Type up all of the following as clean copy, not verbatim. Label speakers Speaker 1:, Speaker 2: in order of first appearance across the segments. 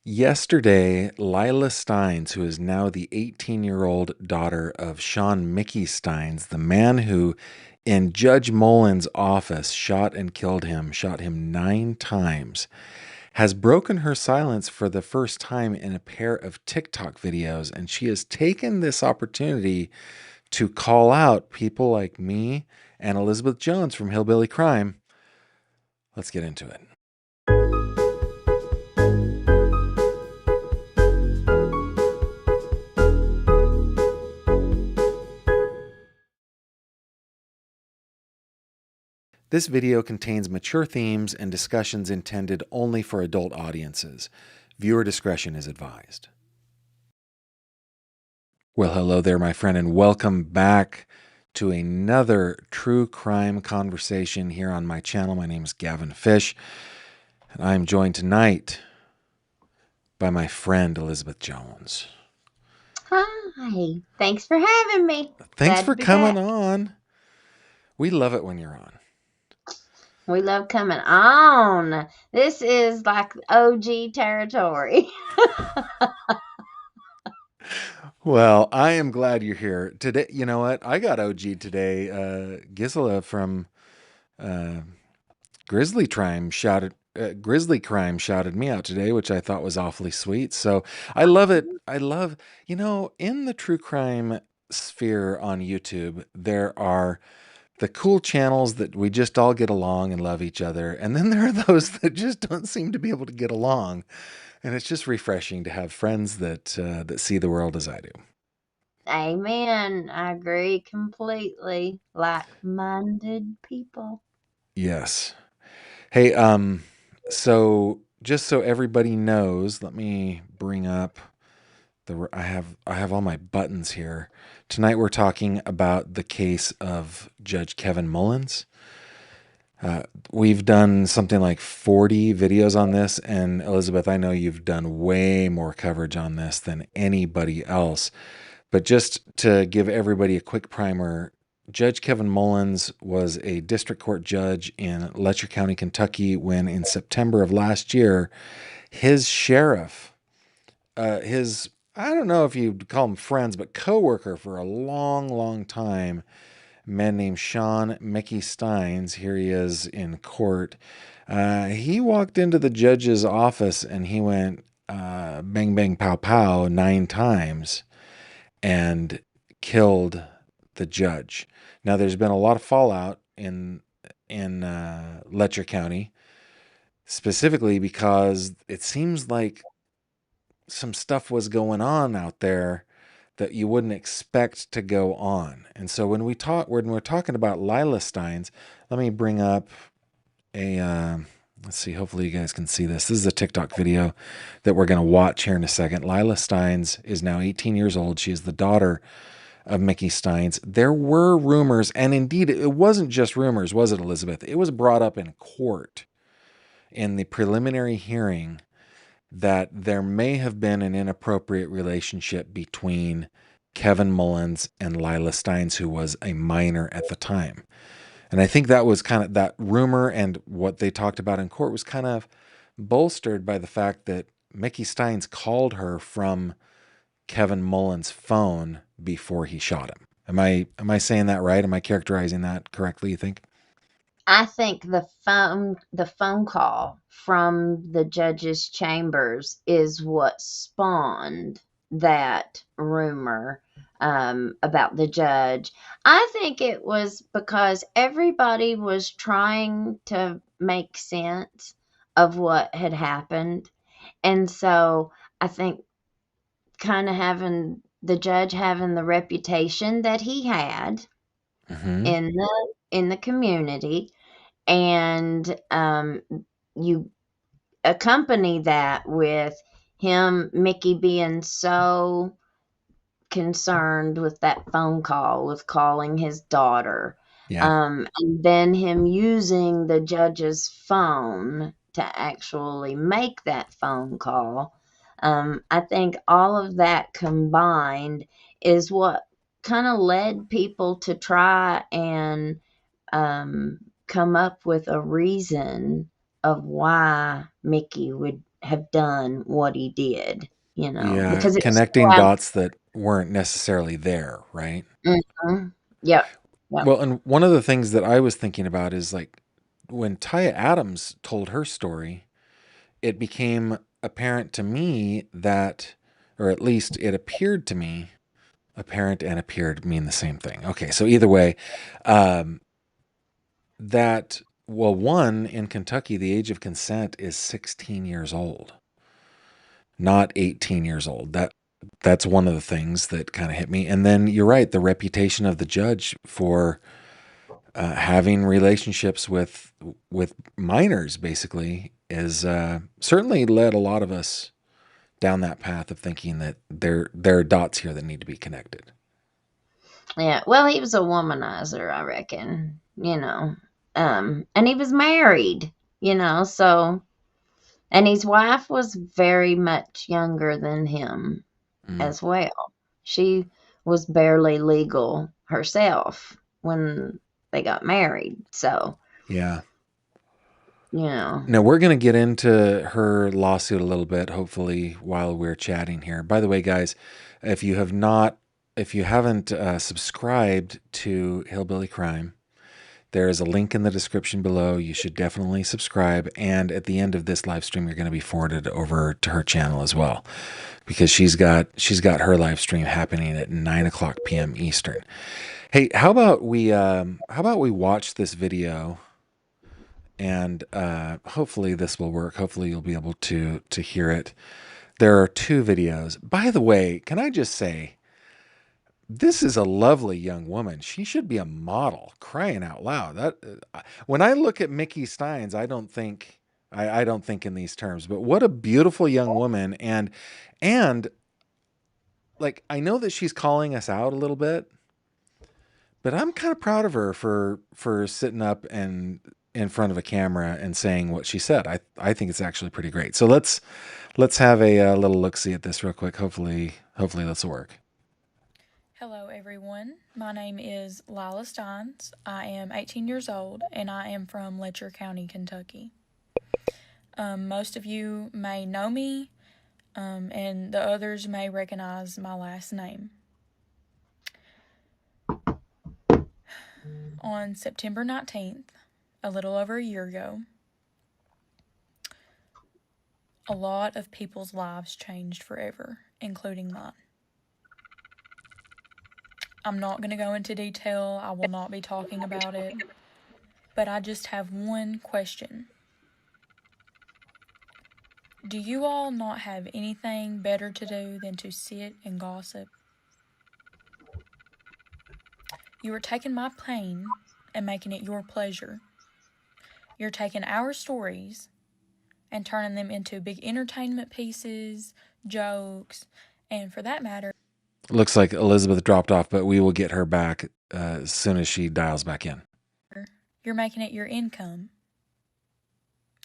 Speaker 1: Yesterday, Lila Stines, who is now the 18-year-old daughter of Sean Mickey Stines, the man who in Judge Mullins' office shot him 9 times, has broken her silence for the first time in a pair of TikTok videos, and she has taken this opportunity to call out people like me and Elizabeth Jones from Hillbilly Crime. Let's get into it. This video contains mature themes and discussions intended only for adult audiences. Viewer discretion is advised. Well, hello there, my friend, and welcome back to another true crime conversation here on my channel. My name is Gavin Fish, and I am joined tonight by my friend Elizabeth Jones.
Speaker 2: Hi, thanks for having me.
Speaker 1: Thanks
Speaker 2: Glad to
Speaker 1: for
Speaker 2: be
Speaker 1: coming
Speaker 2: back.
Speaker 1: on. We love it when you're on.
Speaker 2: We love coming on. This is like OG territory.
Speaker 1: Well, I am glad you're here today. You know what? I got OG today. Gisela from uh, Grizzly Crime shouted me out today, which I thought was awfully sweet. So I love it. I love, in the true crime sphere on YouTube, there are the cool channels that we just all get along and love each other, and then there are those that just don't seem to be able to get along. And it's just refreshing to have friends that see the world as I do.
Speaker 2: Amen. I agree completely. Like-minded people.
Speaker 1: Yes. Hey, so just so everybody knows, let me bring up I have all my buttons here. Tonight we're talking about the case of Judge Kevin Mullins. We've done something like 40 videos on this, and Elizabeth, I know you've done way more coverage on this than anybody else. But just to give everybody a quick primer, Judge Kevin Mullins was a district court judge in Letcher County, Kentucky, when in September of last year, his sheriff, I don't know if you'd call him friends, but coworker for a long, long time, a man named Sean Mickey Stines, here he is in court. He walked into the judge's office and he went bang, bang, pow, pow 9 times and killed the judge. Now, there's been a lot of fallout in Letcher County, specifically because it seems like some stuff was going on out there that you wouldn't expect to go on. And so when we're talking about Lila Stines, let me bring up a let's see, hopefully you guys can see this. This is a TikTok video that we're going to watch here in a second. Lila Stines is now 18 years old. She is the daughter of Mickey Stines. There were rumors, and indeed it wasn't just rumors, was it, Elizabeth? It was brought up in court in the preliminary hearing that there may have been an inappropriate relationship between Kevin Mullins and Lila Stines, who was a minor at the time. And I think that was kind of that rumor, and what they talked about in court was kind of bolstered by the fact that Mickey Stines called her from Kevin Mullins' phone before he shot him. Am I saying that right? Am I characterizing that correctly, you think?
Speaker 2: I think the phone call from the judge's chambers is what spawned that rumor about the judge. I think it was because everybody was trying to make sense of what had happened. And so I think kind of having the judge having the reputation that he had
Speaker 1: Mm-hmm.
Speaker 2: in the community, and you accompany that with Mickey being so concerned with that phone call, with calling his daughter,
Speaker 1: Yeah.
Speaker 2: and then him using the judge's phone to actually make that phone call. I think all of that combined is what kind of led people to try and um, come up with a reason of why Mickey would have done what he did,
Speaker 1: Yeah,
Speaker 2: because it was
Speaker 1: connecting dots that weren't necessarily there, right?
Speaker 2: Mhm. Yep. Yep.
Speaker 1: Well, and one of the things that I was thinking about is like when Taya Adams told her story, it became apparent to me that, or at least it appeared to me, apparent and appeared mean the same thing. Okay, so either way, um, that, well, one, in Kentucky, the age of consent is 16 years old, not 18 years old. That's one of the things that kind of hit me. And then you're right, the reputation of the judge for having relationships with minors basically is certainly led a lot of us down that path of thinking that there are dots here that need to be connected.
Speaker 2: Yeah. Well, he was a womanizer, I reckon, and he was married, so, and his wife was very much younger than him
Speaker 1: Mm,
Speaker 2: as well. She was barely legal herself when they got married. So,
Speaker 1: yeah.
Speaker 2: you know,
Speaker 1: Now we're going to get into her lawsuit a little bit, hopefully, while we're chatting here. By the way, guys, if you have not, if you haven't subscribed to Hillbilly Crime, there is a link in the description below. You should definitely subscribe. And at the end of this live stream, you're going to be forwarded over to her channel as well, because she's got her live stream happening at 9 o'clock p.m. Eastern. Hey, how about we watch this video, and hopefully this will work. Hopefully you'll be able to hear it. There are two videos. By the way, can I just say, this is a lovely young woman. She should be a model, crying out loud. That when I look at Mickey Stines, I don't think in these terms. But what a beautiful young woman, and like I know that she's calling us out a little bit, but I'm kind of proud of her for sitting up and in front of a camera and saying what she said. I think it's actually pretty great. So let's have a little look see at this real quick. Hopefully this will work.
Speaker 3: Hello, everyone. My name is Lila Stines. I am 18 years old and I am from Letcher County, Kentucky. Most of you may know me, and the others may recognize my last name. On September 19th, a little over a year ago, a lot of people's lives changed forever, including mine. I'm not going to go into detail. I will not be talking about it. But I just have one question. Do you all not have anything better to do than to sit and gossip? You are taking my pain and making it your pleasure. You're taking our stories and turning them into big entertainment pieces, jokes, and for that matter,
Speaker 1: Looks like Elizabeth dropped off, but we will get her back as soon as she dials back in.
Speaker 3: you're making it your income.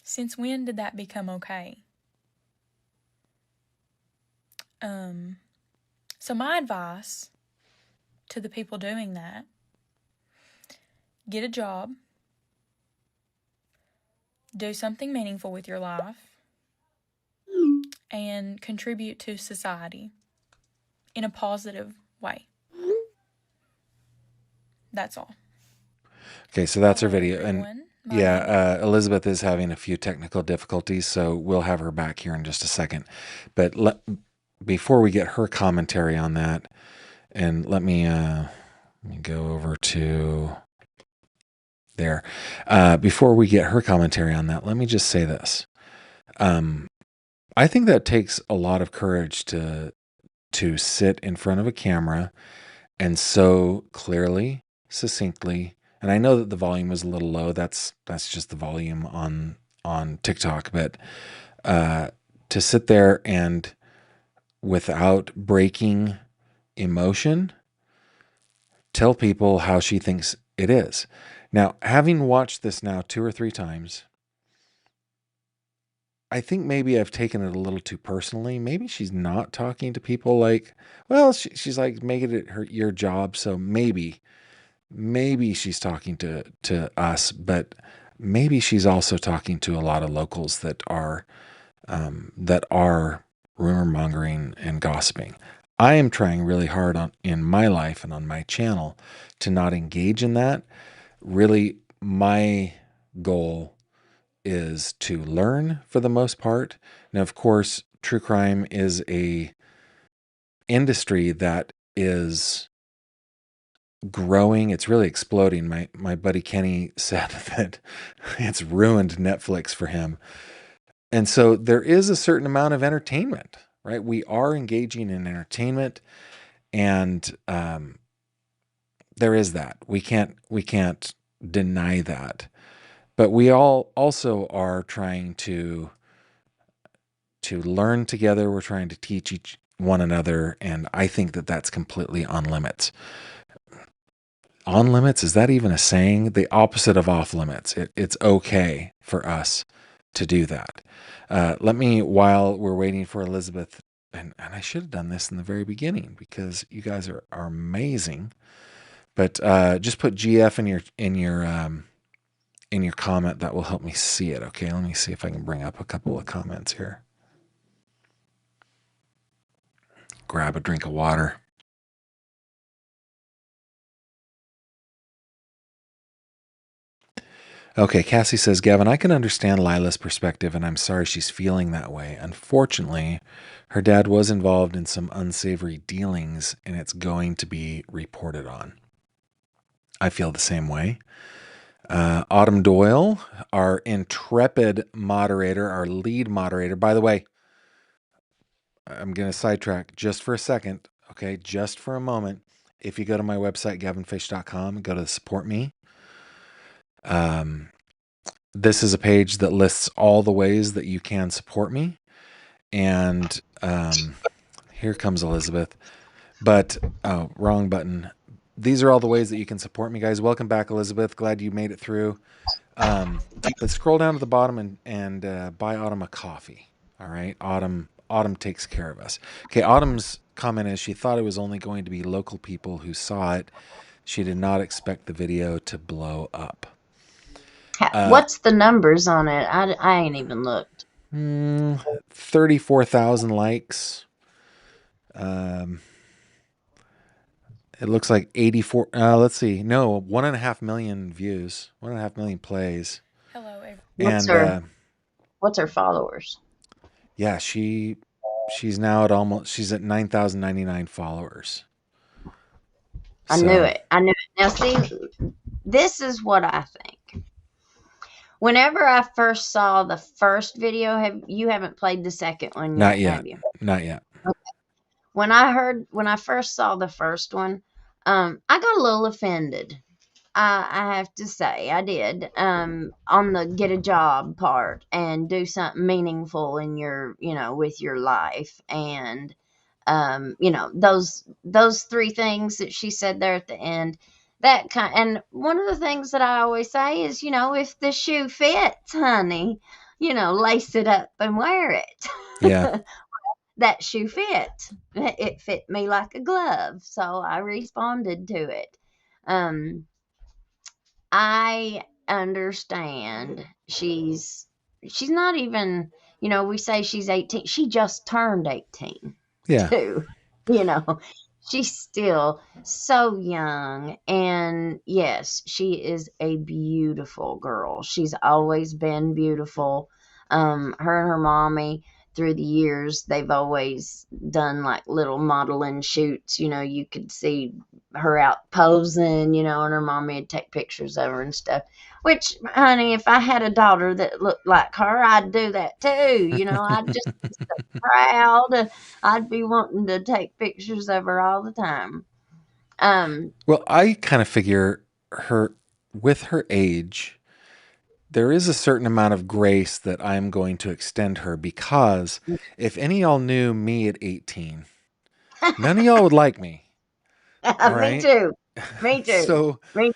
Speaker 3: Since when did that become okay? So my advice to the people doing that, get a job, do something meaningful with your life, and contribute to society in a positive way. That's all.
Speaker 1: Okay, so that's her
Speaker 3: Hello,
Speaker 1: video. And
Speaker 3: everyone.
Speaker 1: yeah, Elizabeth is having a few technical difficulties, so we'll have her back here in just a second. But before we get her commentary on that, and let me go over to there. Before we get her commentary on that, let me just say this. I think that takes a lot of courage to sit in front of a camera and so clearly, succinctly, and I know that the volume is a little low. That's just the volume on TikTok, but to sit there and without breaking emotion, tell people how she thinks it is. Now, having watched this now 2 or 3 times, I think maybe I've taken it a little too personally. Maybe she's not talking to people like, well, she's like making it your job, so maybe she's talking to us, but maybe she's also talking to a lot of locals that are that are rumor mongering and gossiping. I am trying really hard in my life and on my channel to not engage in that. Really, my goal is to learn for the most part. Now, of course, true crime is a industry that is growing. It's really exploding. My buddy Kenny said that it's ruined Netflix for him. And so there is a certain amount of entertainment, right? We are engaging in entertainment, and there is that. We can't deny that. But we all also are trying to learn together. We're trying to teach each one another, and I think that that's completely on limits. On limits, is that even a saying? The opposite of off limits. It's okay for us to do that. Let me, while we're waiting for Elizabeth, and I should have done this in the very beginning because you guys are amazing. But just put GF in your comment. That will help me see it. Okay, let me see if I can bring up a couple of comments here. Grab a drink of water. Okay, Cassie says, Gavin, I can understand Lila's perspective, and I'm sorry she's feeling that way. Unfortunately, her dad was involved in some unsavory dealings, and it's going to be reported on. I feel the same way. Autumn Doyle, our intrepid moderator, our lead moderator. By the way, I'm going to sidetrack just for a second, okay? Just for a moment. If you go to my website, gavinfish.com, go to support me. This is a page that lists all the ways that you can support me. And here comes Elizabeth. But, oh, wrong button. These are all the ways that you can support me, guys. Welcome back, Elizabeth. Glad you made it through. But scroll down to the bottom and buy Autumn a coffee. All right? Autumn takes care of us. Okay, Autumn's comment is she thought it was only going to be local people who saw it. She did not expect the video to blow up.
Speaker 2: What's the numbers on it? I ain't even looked.
Speaker 1: 34,000 likes. It looks like 84. Let's see. No, 1.5 million views, 1.5 million plays.
Speaker 3: Hello, everyone.
Speaker 1: And
Speaker 2: what's her followers?
Speaker 1: Yeah, she's now at she's at 9,099 followers.
Speaker 2: I knew it. Now, see, this is what I think. Whenever I first saw the first video, you haven't played the second one yet, have you?
Speaker 1: Not yet.
Speaker 2: Okay. When I first saw the first one, I got a little offended. I have to say I did, on the get a job part and do something meaningful in your, with your life. And, those three things that she said there at the end, and one of the things that I always say is, if the shoe fits, honey, lace it up and wear it.
Speaker 1: Yeah.
Speaker 2: That shoe fit. It fit me like a glove. So I responded to it. I understand she's not even, we say she's 18. She just turned 18.
Speaker 1: Yeah.
Speaker 2: Too. She's still so young. And yes, she is a beautiful girl. She's always been beautiful. Her and her mommy, through the years, they've always done like little modeling shoots. You could see her out posing, and her mommy would take pictures of her and stuff. Which, honey, if I had a daughter that looked like her, I'd do that too. I'd just be so proud. I'd be wanting to take pictures of her all the time.
Speaker 1: Well, I kind of figure with her age, there is a certain amount of grace that I'm going to extend her, because if any of y'all knew me at 18, none of y'all would like me. All right?
Speaker 2: Me too.
Speaker 1: So,
Speaker 2: me too.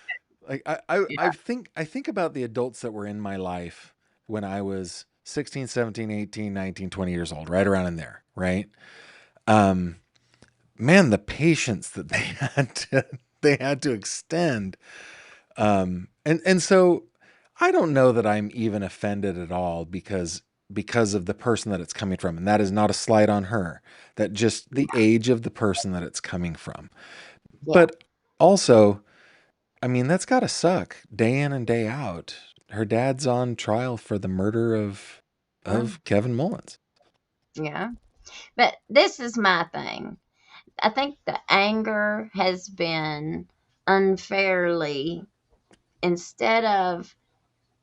Speaker 1: Like I think about the adults that were in my life when I was 16, 17, 18, 19, 20 years old, right around in there, right? Man, the patience that they had to extend. And so I don't know that I'm even offended at all, because because of the person that it's coming from. And that is not a slight on her, that just the age of the person that it's coming from.
Speaker 2: Yeah.
Speaker 1: But also, I mean, that's got to suck day in and day out. Her dad's on trial for the murder
Speaker 2: Yeah.
Speaker 1: of Kevin Mullins.
Speaker 2: Yeah. But this is my thing. I think the anger has been unfairly, instead of,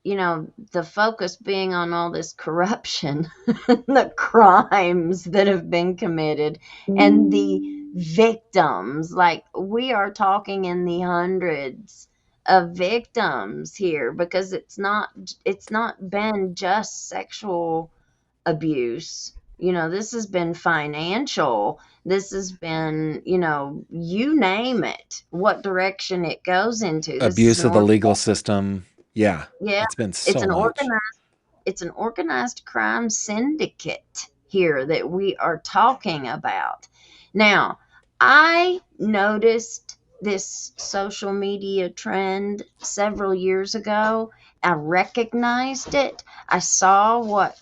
Speaker 2: the focus being on all this corruption, the crimes that have been committed, and the victims. Like, we are talking in the hundreds of victims here, because it's not been just sexual abuse. This has been financial. This has been, you name it, what direction it goes into. This is
Speaker 1: Abuse
Speaker 2: an
Speaker 1: of the legal system. Yeah,
Speaker 2: Yeah,
Speaker 1: it's been
Speaker 2: it's
Speaker 1: so
Speaker 2: an
Speaker 1: much.
Speaker 2: organized crime syndicate here that we are talking about. Now, I noticed this social media trend several years ago. I recognized it. I saw what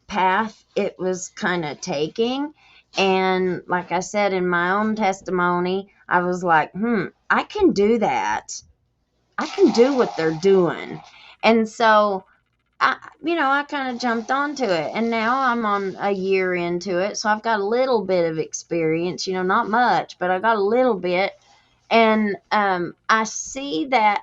Speaker 2: path it was kind of taking. And like I said in my own testimony, I was like, I can do that. I can do what they're doing. And so I kind of jumped onto it, and now I'm on a year into it. So I've got a little bit of experience, not much, but I got a little bit. And I see that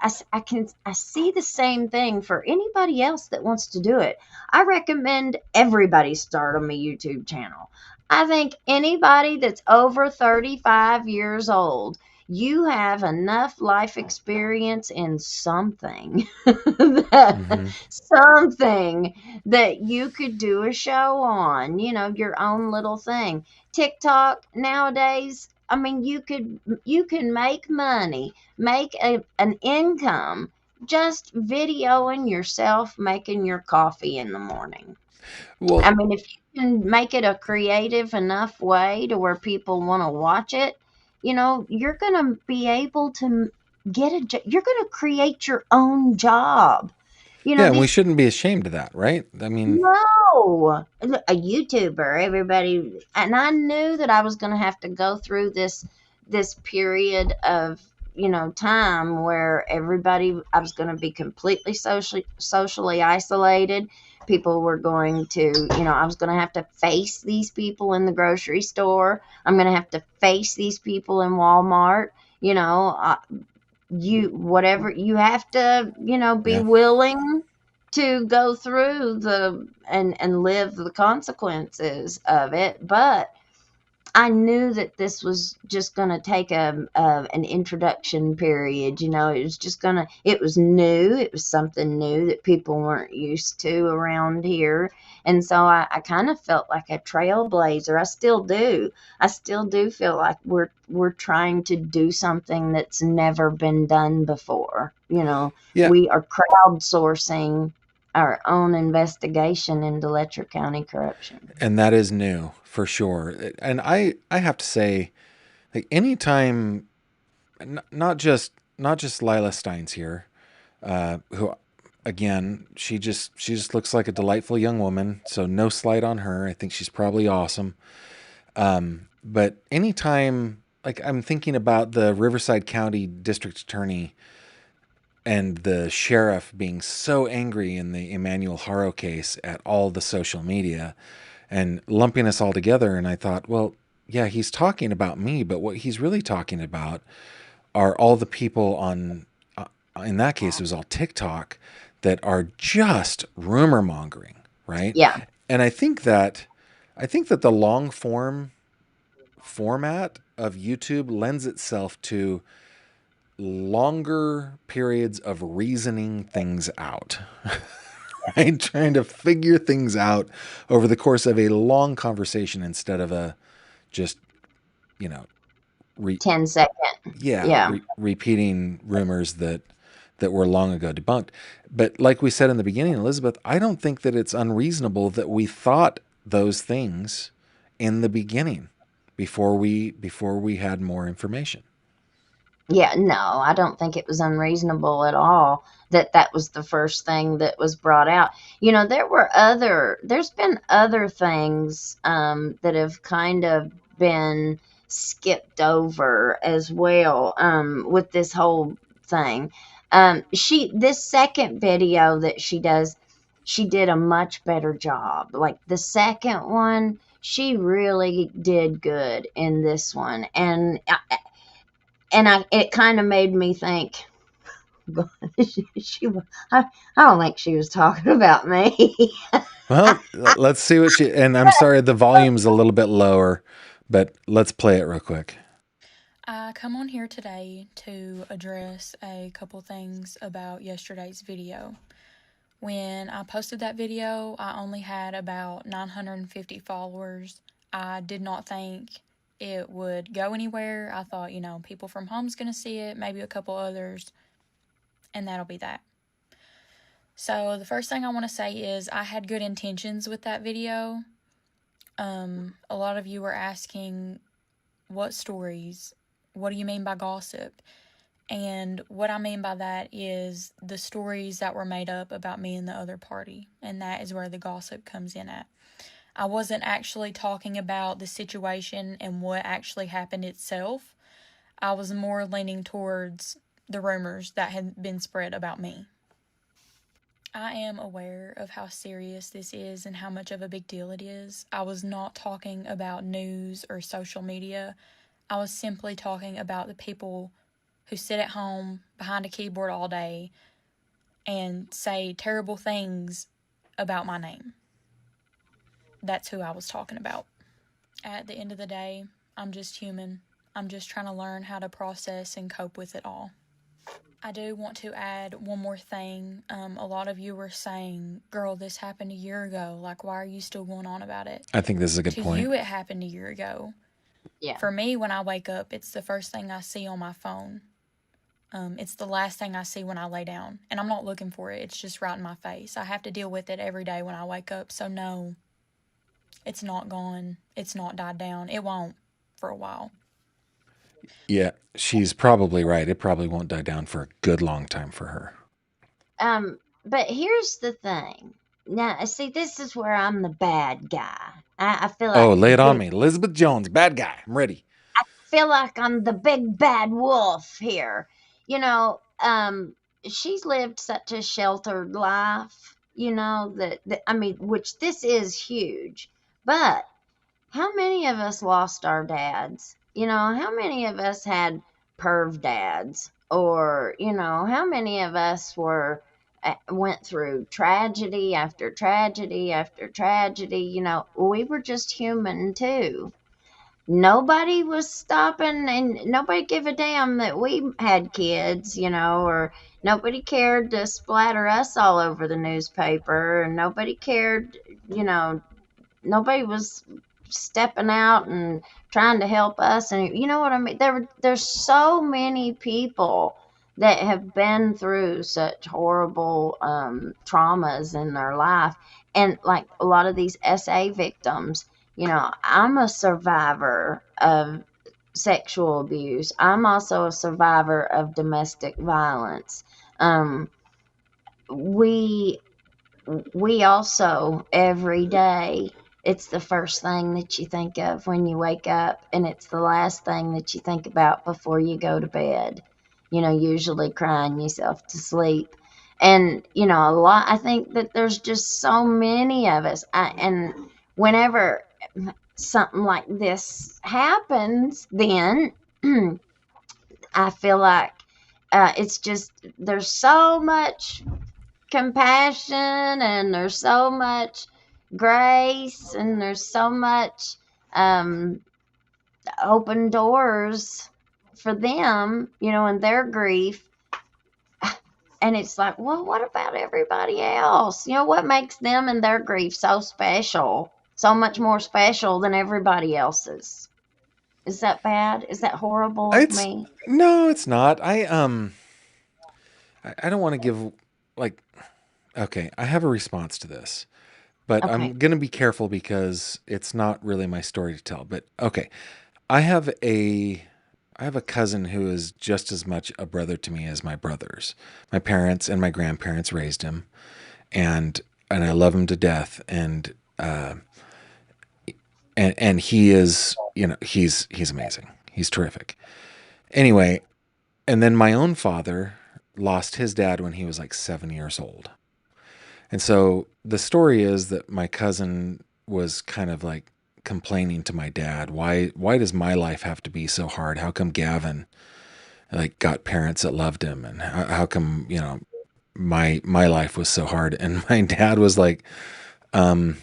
Speaker 2: I see the same thing for anybody else that wants to do it. I recommend everybody start on my YouTube channel. I think anybody that's over 35 years old, you have enough life experience in something
Speaker 1: Hmm.
Speaker 2: something that you could do a show on, your own little thing. TikTok nowadays, I mean, you can make money, make an income, just videoing yourself making your coffee in the morning. I
Speaker 1: Well,
Speaker 2: mean, if you can make it a creative enough way to where people want to watch it, you're going to be able to you're going to create your own job.
Speaker 1: yeah, and we
Speaker 2: These
Speaker 1: shouldn't be ashamed of that, right? I mean,
Speaker 2: No, a YouTuber, everybody, and I knew that I was going to have to go through this period of time where I was going to be completely socially isolated. People were going to, I was going to have to face these people in the grocery store. I'm going to have to face these people in Walmart. You whatever you have to, be
Speaker 1: yeah.
Speaker 2: willing to go through and live the consequences of it. But I knew that this was just going to take an introduction period. It was just it was new. It was something new that people weren't used to around here. And so I kind of felt like a trailblazer. I still do. I still do feel like we're trying to do something that's never been done before.
Speaker 1: Yeah,
Speaker 2: We are crowdsourcing our own investigation into Letcher County corruption.
Speaker 1: and that is new for sure. And I have to say, like, anytime, not just Lila Stines here, who, again, she just looks like a delightful young woman. So no slight on her. I think she's probably awesome. But anytime, like, I'm thinking about the Riverside County District Attorney and the sheriff being so angry in the Emmanuel Haro case at all the social media and lumping us all together. And I thought, well, yeah, he's talking about me, but what he's really talking about are all the people on, in that case, it was all TikTok, that are just rumor mongering, right?
Speaker 2: Yeah.
Speaker 1: And I think that the long format of YouTube lends itself to longer periods of reasoning things out, right? Trying to figure things out over the course of a long conversation instead of a just, you know, re,
Speaker 2: 10-second.
Speaker 1: yeah,
Speaker 2: Yeah.
Speaker 1: repeating rumors that were long ago debunked. But like we said in the beginning, Elizabeth, I don't think that it's unreasonable that we thought those things in the beginning before we had more information.
Speaker 2: Yeah, no, I don't think it was unreasonable at all that that was the first thing that was brought out. You know, there's been other things that have kind of been skipped over as well with this whole thing. This second video that she does, she did a much better job. Like the second one, she really did good in this one, and it kind of made me think. she, I don't think she was talking about me.
Speaker 1: Well, let's see what she. And I'm sorry, the volume's a little bit lower, but let's play it real quick.
Speaker 3: I come on here today to address a couple things about yesterday's video. When I posted that video, I only had about 950 followers. I did not think it would go anywhere. I thought, people from home's going to see it, maybe a couple others, and that'll be that. So the first thing I want to say is I had good intentions with that video. A lot of you were asking, what stories? What do you mean by gossip? And what I mean by that is the stories that were made up about me and the other party. And that is where the gossip comes in at. I wasn't actually talking about the situation and what actually happened itself. I was more leaning towards the rumors that had been spread about me. I am aware of how serious this is and how much of a big deal it is. I was not talking about news or social media. I was simply talking about the people who sit at home behind a keyboard all day and say terrible things about my name. That's who I was talking about. At the end of the day, I'm just human. I'm just trying to learn how to process and cope with it all. I do want to add one more thing. A lot of you were saying, girl, this happened a year ago. Like, why are you still going on about it?
Speaker 1: I think this is a good point.
Speaker 3: To you, it happened a year ago.
Speaker 2: Yeah.
Speaker 3: For me, when I wake up, it's the first thing I see on my phone. It's the last thing I see when I lay down. And I'm not looking for it. It's just right in my face. I have to deal with it every day when I wake up. So no, it's not gone. It's not died down. It won't for a while.
Speaker 1: Yeah, she's probably right. It probably won't die down for a good long time for her.
Speaker 2: But here's the thing. Now, see, this is where I'm the bad guy. I feel like
Speaker 1: lay it on me. Elizabeth Jones, bad guy. I'm ready.
Speaker 2: I feel like I'm the big bad wolf here. You know, she's lived such a sheltered life, that I mean, which this is huge. But how many of us lost our dads? How many of us had perv dads? Or, how many of us went through tragedy after tragedy after tragedy? We were just human too. Nobody was stopping and nobody gave a damn that we had kids, or nobody cared to splatter us all over the newspaper, and nobody cared, nobody was stepping out and trying to help us. And you know what I mean? There's so many people that have been through such horrible traumas in their life, and like a lot of these SA victims, I'm a survivor of sexual abuse. I'm also a survivor of domestic violence. We we also, every day, it's the first thing that you think of when you wake up, and it's the last thing that you think about before you go to bed. Usually crying yourself to sleep. And, I think that there's just so many of us. And whenever something like this happens, then I feel like it's just, there's so much compassion, and there's so much grace, and there's so much open doors for them, in their grief. And it's like, well, what about everybody else? What makes them and their grief so special, so much more special than everybody else's? Is that bad? Is that horrible of me?
Speaker 1: No, it's not. I don't want to give like. Okay, I have a response to this, but
Speaker 2: Okay.
Speaker 1: I'm gonna be careful because it's not really my story to tell. But okay, I have a cousin who is just as much a brother to me as my brothers. My parents and my grandparents raised him, and I love him to death. And he is, he's amazing. He's terrific. Anyway, and then my own father lost his dad when he was like 7 years old. And so the story is that my cousin was kind of like complaining to my dad, why does my life have to be so hard? How come Gavin like got parents that loved him, and how come, my life was so hard? And my dad was like, um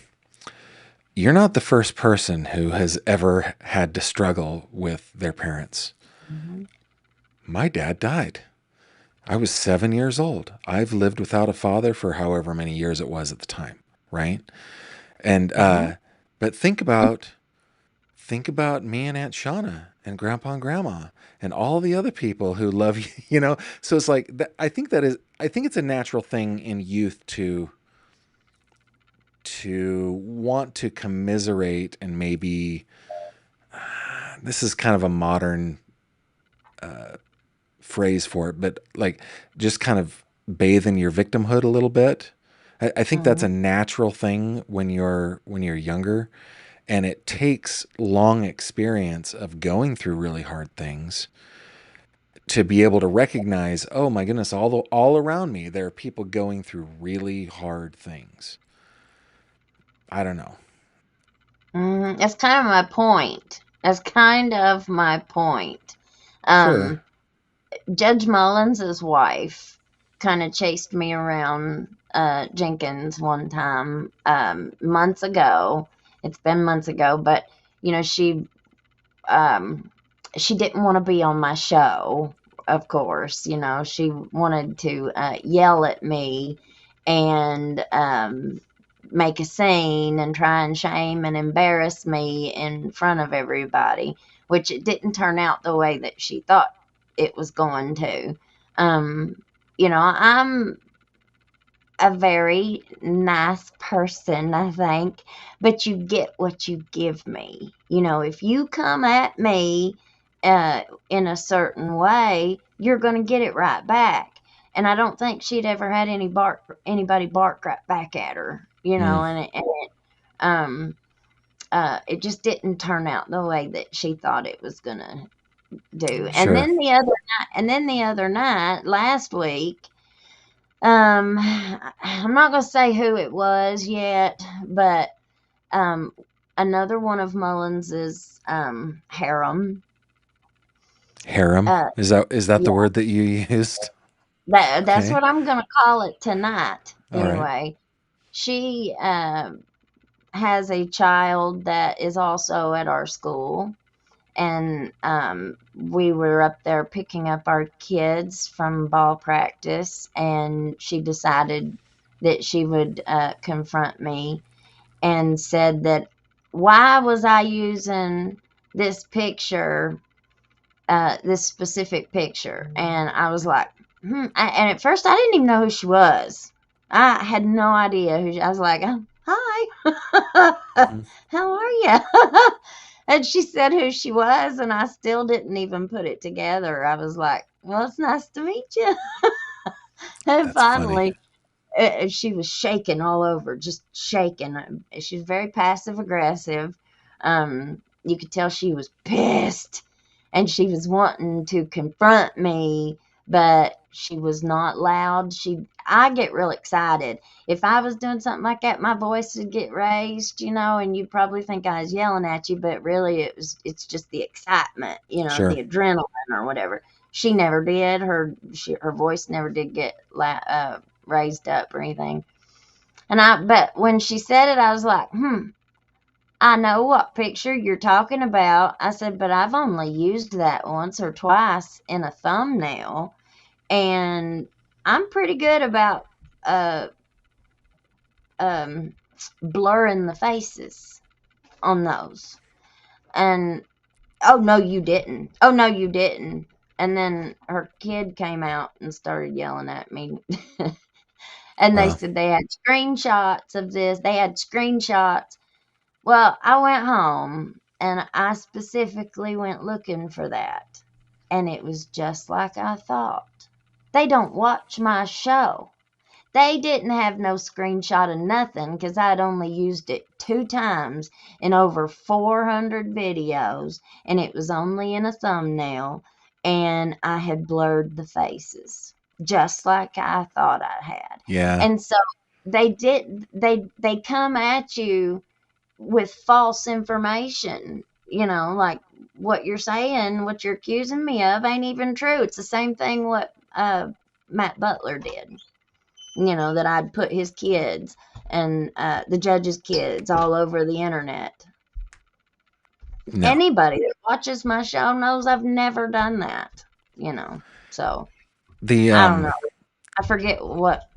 Speaker 1: you're not the first person who has ever had to struggle with their parents.
Speaker 2: Mm-hmm.
Speaker 1: My dad died. I was 7 years old. I've lived without a father for however many years it was at the time, right? And
Speaker 2: Mm-hmm.
Speaker 1: but think about me and Aunt Shauna and Grandpa and Grandma and all the other people who love you. So it's like I think it's a natural thing in youth to want to commiserate, and maybe this is kind of a modern phrase for it, but like just kind of bathe in your victimhood a little bit. I think that's
Speaker 2: Mm-hmm.
Speaker 1: a natural thing when you're younger, and it takes long experience of going through really hard things to be able to recognize, oh my goodness, all around me there are people going through really hard things. I don't know.
Speaker 2: That's kind of my point. That's kind of my point.
Speaker 1: Sure.
Speaker 2: Um, Judge Mullins' wife kind of chased me around Jenkins one time months ago. It's been months ago, but you know um, she didn't want to be on my show. Of course, she wanted to yell at me and make a scene and try and shame and embarrass me in front of everybody, which it didn't turn out the way that she thought it was going to. Um, I'm a very nice person, I think, but you get what you give me. If you come at me in a certain way, you're going to get it right back. And I don't think she'd ever had anybody bark right back at her,
Speaker 1: Mm,
Speaker 2: it just didn't turn out the way that she thought it was going to do. And
Speaker 1: sure.
Speaker 2: then the other night, last week, um, I'm not gonna say who it was yet, but um, another one of Mullins's harem.
Speaker 1: Harem.
Speaker 2: Uh,
Speaker 1: Is that the
Speaker 2: yeah,
Speaker 1: word that you used?
Speaker 2: that's
Speaker 1: Okay.
Speaker 2: what I'm gonna call it tonight.
Speaker 1: All right.
Speaker 2: Anyway, she has a child that is also at our school, and we were up there picking up our kids from ball practice, and she decided that she would confront me and said that why was I using this picture, this specific picture? And I was like, and at first I didn't even know who she was. I had no idea who I was like, oh, hi,
Speaker 1: Mhm.
Speaker 2: how are you? And she said who she was, and I still didn't even put it together. I was like, well, it's nice to meet you. And
Speaker 1: That's funny.
Speaker 2: finally, she was shaking all over, just shaking. She was very passive aggressive. You could tell she was pissed, and she was wanting to confront me, but she was not loud. I get real excited. If I was doing something like that, my voice would get raised, and you'd probably think I was yelling at you, but really it's just the excitement,
Speaker 1: Sure.
Speaker 2: the adrenaline or whatever. She never did. Her voice never did get raised up or anything. But when she said it, I was like, I know what picture you're talking about. I said, but I've only used that once or twice in a thumbnail, and I'm pretty good about uh, um, blurring the faces on those. And oh no, you didn't. Oh no, you didn't. And then her kid came out and started yelling at me. And they
Speaker 1: Wow.
Speaker 2: said they had screenshots of this. They had screenshots. Well, I went home and I specifically went looking for that. and it was just like I thought. They don't watch my show. They didn't have no screenshot of nothing because I'd only used it 2 times in over 400 videos, and it was only in a thumbnail, and I had blurred the faces just like I thought I had.
Speaker 1: Yeah.
Speaker 2: And so they come at you with false information, like what you're saying, what you're accusing me of ain't even true. It's the same thing what Matt Butler did, that I'd put his kids and the judge's kids all over the internet.
Speaker 1: No.
Speaker 2: Anybody that watches my show knows I've never done that, So
Speaker 1: The
Speaker 2: I don't know. I forget what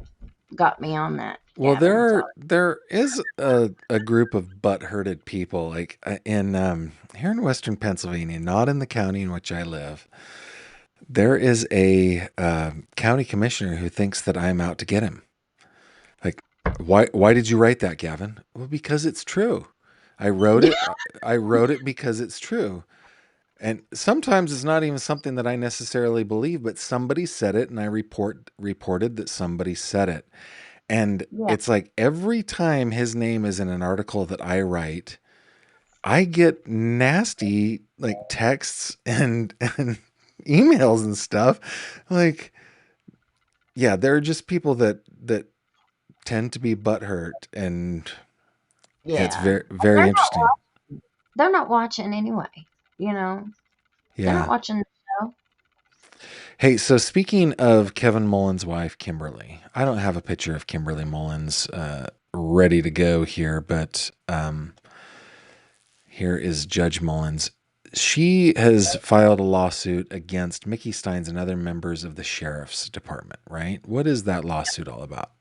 Speaker 2: got me on that,
Speaker 1: Well,
Speaker 2: Gavin. Sorry.
Speaker 1: there is a group of butt-hurted people, like in here in Western Pennsylvania, not in the county in which I live. There is a county commissioner who thinks that I'm out to get him. Like, why did you write that, Gavin? Well, because it's true. I wrote it. I wrote it because it's true. And sometimes it's not even something that I necessarily believe, but somebody said it, and I reported that somebody said it. And
Speaker 2: Yeah.
Speaker 1: it's like every time his name is in an article that I write, I get nasty like texts and emails and stuff. Like, yeah, there are just people that tend to be butthurt, and yeah, it's
Speaker 2: Yeah.
Speaker 1: very interesting.
Speaker 2: They're not watching anyway, They're not
Speaker 1: Yeah.
Speaker 2: watching the show.
Speaker 1: Hey, so speaking of Kevin Mullins' wife, Kimberly, I don't have a picture of Kimberly Mullins ready to go here, but here is Judge Mullins. She has filed a lawsuit against Mickey Stines and other members of the Sheriff's Department, right? What is that lawsuit all about?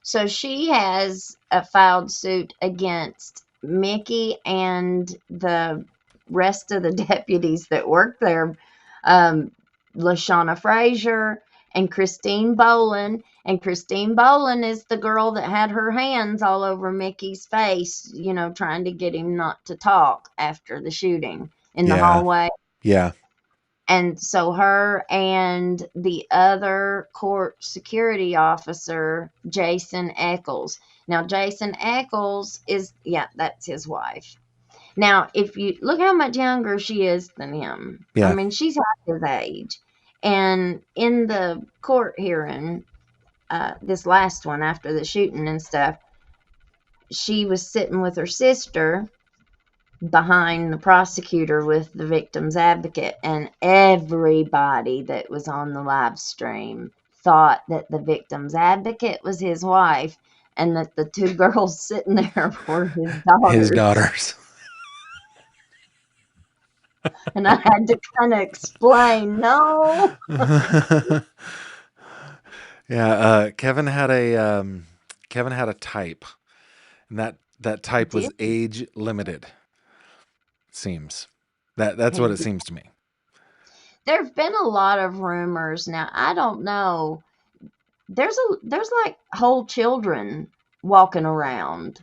Speaker 2: So she has filed suit against Mickey and the rest of the deputies that work there, LaShawna Frazier and Christine Boland. And Christine Boland is the girl that had her hands all over Mickey's face, trying to get him not to talk after the shooting in the
Speaker 1: Yeah.
Speaker 2: hallway.
Speaker 1: Yeah.
Speaker 2: And so her and the other court security officer, Jason Eccles. Now, Jason Eccles that's his wife. Now, if you look how much younger she is than him, I
Speaker 1: Yeah.
Speaker 2: mean, she's half his age. And in the court hearing, this last one after the shooting and stuff, she was sitting with her sister behind the prosecutor with the victim's advocate, and everybody that was on the live stream thought that the victim's advocate was his wife and that the two girls sitting there were his daughters.
Speaker 1: His daughters.
Speaker 2: And I had to kind of explain, no.
Speaker 1: Yeah, Kevin had a type, and that type was age limited. Seems that's what it seems to me.
Speaker 2: There have been a lot of rumors. Now, I don't know. There's like whole children walking around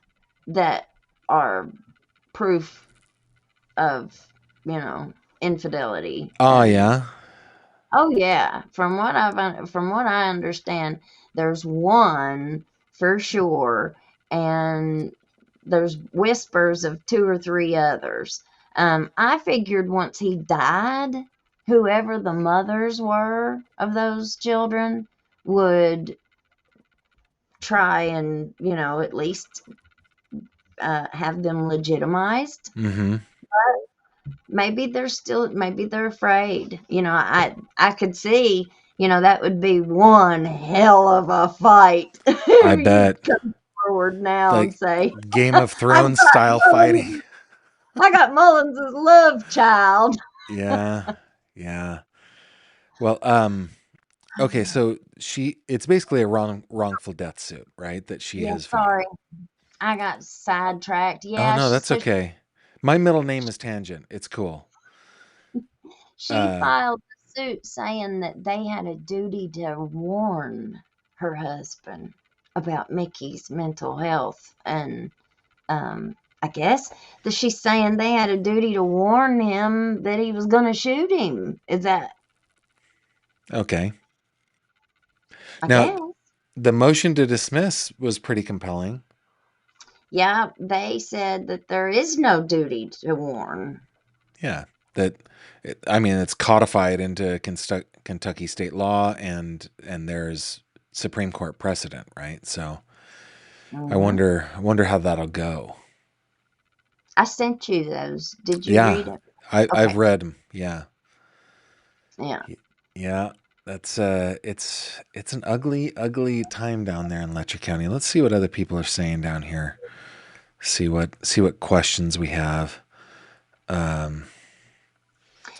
Speaker 2: that are proof of, infidelity.
Speaker 1: Oh, yeah.
Speaker 2: Oh yeah. From what I understand, there's one for sure, and there's whispers of 2 or 3 others. I figured once he died, whoever the mothers were of those children would try and, at least have them legitimized.
Speaker 1: Mm-hmm.
Speaker 2: Maybe they're afraid. I could see, that would be one hell of a fight.
Speaker 1: I bet.
Speaker 2: Come forward now and say,
Speaker 1: Game of Thrones style fighting.
Speaker 2: I got Mullins' love child.
Speaker 1: Yeah. Yeah. Well, okay, so it's basically a wrongful death suit, right? That she has filed.
Speaker 2: Sorry. I got sidetracked. Yeah.
Speaker 1: Oh no, that's okay. My middle name is Tangent. It's cool.
Speaker 2: She filed a suit saying that they had a duty to warn her husband about Mickey's mental health, and I guess that she's saying they had a duty to warn him that he was going to shoot him. Is that,
Speaker 1: Okay.
Speaker 2: I
Speaker 1: Now,
Speaker 2: guess.
Speaker 1: the motion to dismiss was pretty compelling.
Speaker 2: Yeah, they said that there is no duty to warn.
Speaker 1: Yeah. It's codified into Kentucky state law, and there's Supreme Court precedent, right? So I
Speaker 2: Mhm.
Speaker 1: wonder how that'll go.
Speaker 2: I sent you those. Did you
Speaker 1: Yeah.
Speaker 2: read it?
Speaker 1: I've
Speaker 2: Okay.
Speaker 1: read them. Yeah.
Speaker 2: Yeah.
Speaker 1: Yeah. That's it's an ugly time down there in Letcher County. Let's see what other people are saying down here. See what questions we have.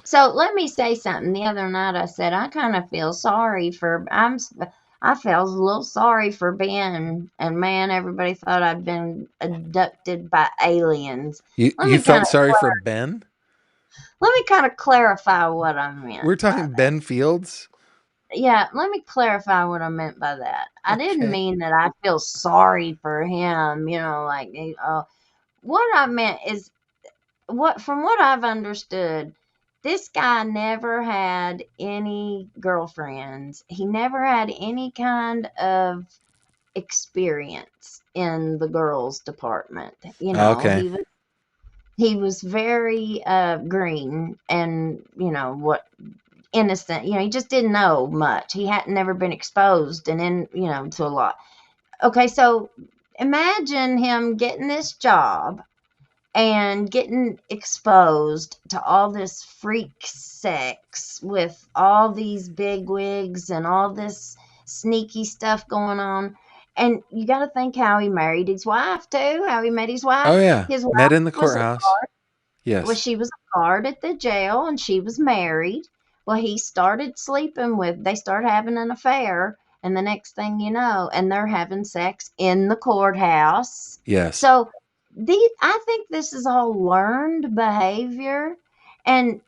Speaker 2: So let me say something. The other night I said I kind of feel sorry for I felt a little sorry for Ben, and man, everybody thought I'd been abducted by aliens. Let
Speaker 1: You
Speaker 2: me kind
Speaker 1: felt
Speaker 2: of
Speaker 1: sorry for Ben?
Speaker 2: clarify what I meant
Speaker 1: We're
Speaker 2: by
Speaker 1: talking
Speaker 2: that.
Speaker 1: Ben Fields?
Speaker 2: Yeah, let me clarify what I meant by that. I didn't
Speaker 1: Okay.
Speaker 2: mean that I feel sorry for him, what I meant is from what I've understood, this guy never had any girlfriends. He never had any kind of experience in the girls department.
Speaker 1: Okay.
Speaker 2: He was very green and what innocent. He just didn't know much. He hadn't never been exposed and in to a lot. Okay, so imagine him getting this job and getting exposed to all this freak sex with all these big wigs and all this sneaky stuff going on. And you got to think how he married his wife too, how he met his wife.
Speaker 1: Oh yeah.
Speaker 2: His
Speaker 1: Met
Speaker 2: wife
Speaker 1: in the
Speaker 2: was
Speaker 1: courthouse. Yes.
Speaker 2: she was a guard at the jail and she was married. Well, he started sleeping with, they start having an affair. And the next thing you know, and they're having sex in the courthouse.
Speaker 1: Yes.
Speaker 2: So I think this is all learned behavior. And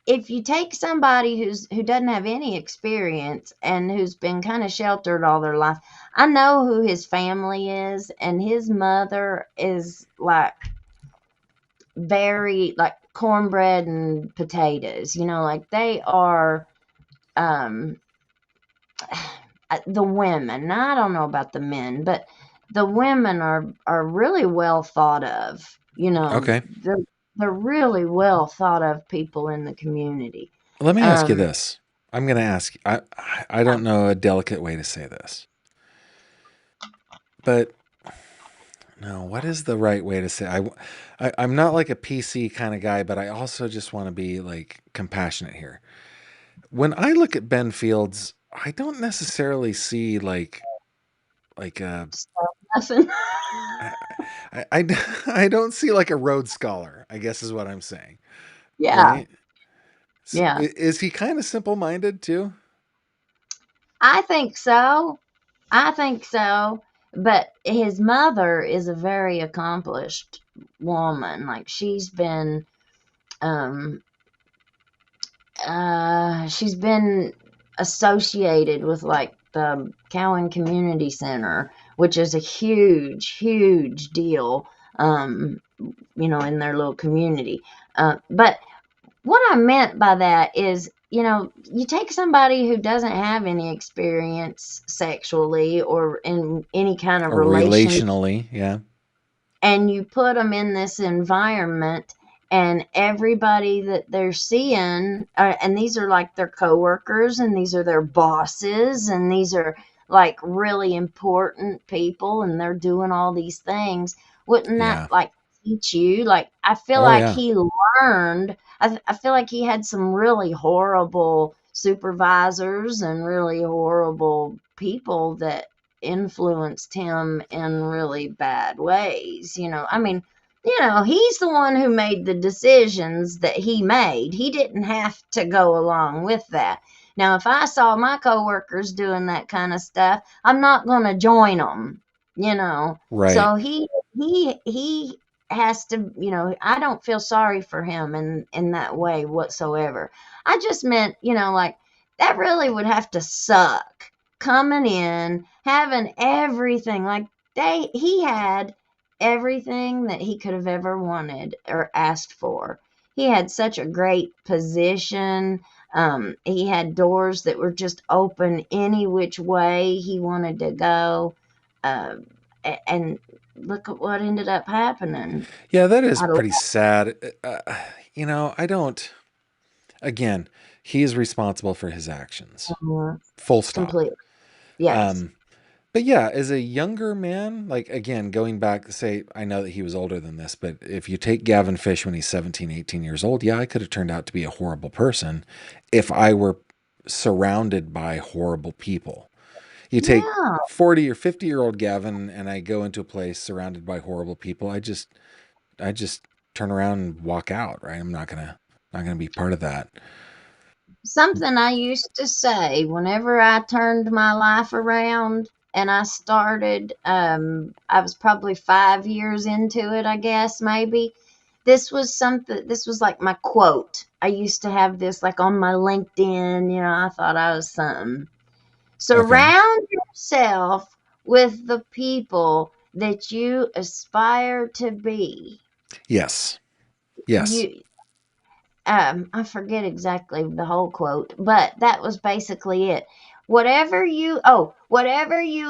Speaker 2: if you take somebody who doesn't have any experience and who's been kind of sheltered all their life, I know who his family is, and his mother is like very like cornbread and potatoes, like they are um the women. Now, I don't know about the men, but the women are really well thought of.
Speaker 1: Okay.
Speaker 2: They're really well thought of people in the community.
Speaker 1: Let me ask you
Speaker 2: Um,
Speaker 1: this. I'm going to ask I don't know a delicate way to say this. But no, what is the right way to say? I'm not like a PC kind of guy, but I also just want to be like compassionate here. When I look at Ben Fields, I don't necessarily see like a
Speaker 2: nothing.
Speaker 1: I, I don't see like a Rhodes Scholar, I guess is what I'm saying.
Speaker 2: Yeah,
Speaker 1: Right?
Speaker 2: yeah.
Speaker 1: Is he kind of simple minded too?
Speaker 2: I think so. I think so. But his mother is a very accomplished woman. Like um, she's been associated with like the Cowan Community Center, which is a huge, huge deal, in their little community. But what I meant by that is, you take somebody who doesn't have any experience sexually or in any kind of
Speaker 1: Or
Speaker 2: relation,
Speaker 1: relationally, yeah.
Speaker 2: and you put them in this environment, and everybody that they're seeing, and these are like their coworkers, and these are their bosses, and these are like really important people, and they're doing all these things. Wouldn't that
Speaker 1: Yeah.
Speaker 2: like teach you? Like, I feel
Speaker 1: Oh
Speaker 2: like
Speaker 1: yeah.
Speaker 2: he learned. I feel like he had some really horrible supervisors and really horrible people that influenced him in really bad ways. I mean, he's the one who made the decisions that he made. He didn't have to go along with that. Now, if I saw my coworkers doing that kind of stuff, I'm not going to join them.
Speaker 1: Right.
Speaker 2: So he has to, I don't feel sorry for him in that way whatsoever. I just meant, like that really would have to suck coming in, having everything like he had everything that he could have ever wanted or asked for. He had such a great position. He had doors that were just open any which way he wanted to go. Uh, and look at what ended up happening.
Speaker 1: Yeah, that is
Speaker 2: I
Speaker 1: pretty sad. I don't. Again, he is responsible for his actions.
Speaker 2: love
Speaker 1: Full stop.
Speaker 2: completely. Yes.
Speaker 1: But yeah, as a younger man, like again, going back, say, I know that he was older than this, but if you take Gavin Fish when he's 17, 18 years old, yeah, I could have turned out to be a horrible person if I were surrounded by horrible people. You take
Speaker 2: Yeah.
Speaker 1: 40 or 50-year-old Gavin and I go into a place surrounded by horrible people, I just turn around and walk out, right? I'm not gonna be part of that.
Speaker 2: Something I used to say whenever I turned my life around and I started, I was probably 5 years into it, I guess, maybe. This was like my quote. I used to have this like on my LinkedIn, I thought I was something.
Speaker 1: Okay.
Speaker 2: Surround yourself with the people that you aspire to be.
Speaker 1: Yes. Yes.
Speaker 2: You I forget exactly the whole quote, but that was basically it. Whatever you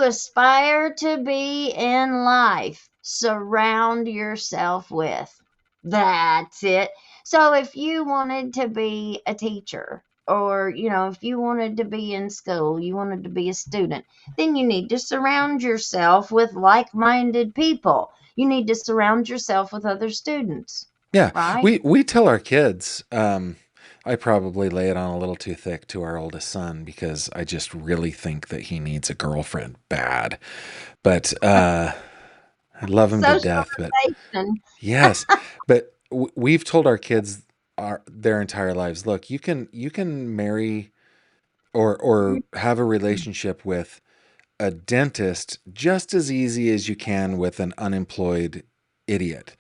Speaker 2: aspire to be in life, surround yourself with. That's it. So if you wanted to be a teacher, or if you wanted to be in school, you wanted to be a student, then you need to surround yourself with like-minded people. You need to surround yourself with other students,
Speaker 1: Yeah.
Speaker 2: right?
Speaker 1: We tell our kids, I probably lay it on a little too thick to our oldest son because I just really think that he needs a girlfriend bad. But I love him to death, but
Speaker 2: Socialization.
Speaker 1: yes, but we've told our kids their entire lives, look, you can marry or have a relationship with a dentist just as easy as you can with an unemployed idiot.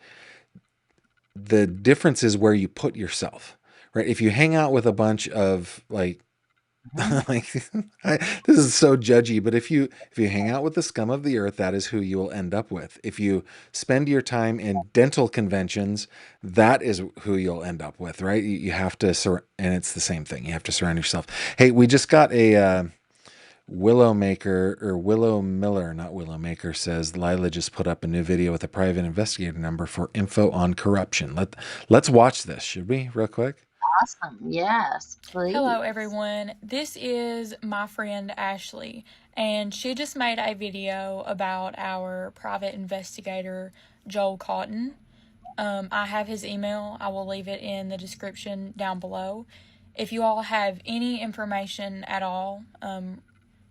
Speaker 1: The difference is where you put yourself, right? If you hang out with a bunch of like like this is so judgy, but if you hang out with the scum of the earth, that is who you will end up with. If you spend your time in dental conventions, that is who you'll end up with, right? You have to and it's the same thing. You have to surround yourself. Hey, we just got a Willowmaker or Willow Miller, not Willowmaker, says Lila just put up a new video with a private investigator number for info on corruption. Let's watch this, should we, real quick?
Speaker 2: Awesome. Yes,
Speaker 3: Hello,
Speaker 2: please.
Speaker 3: everyone. This is my friend Ashley, and she just made a video about our private investigator, Joel Cotton. I have his email. I will leave it in the description down below. If you all have any information at all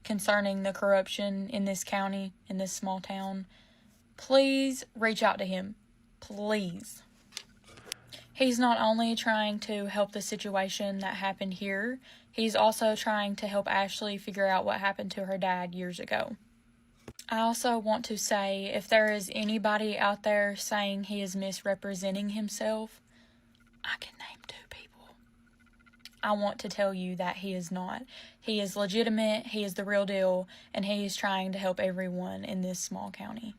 Speaker 3: concerning the corruption in this county, in this small town, please reach out to him. Please. He's not only trying to help the situation that happened here, he's also trying to help Ashley figure out what happened to her dad years ago. I also want to say, if there is anybody out there saying he is misrepresenting himself, I can name 2 people. I want to tell you that he is not. He is legitimate, he is the real deal, and he is trying to help everyone in this small county.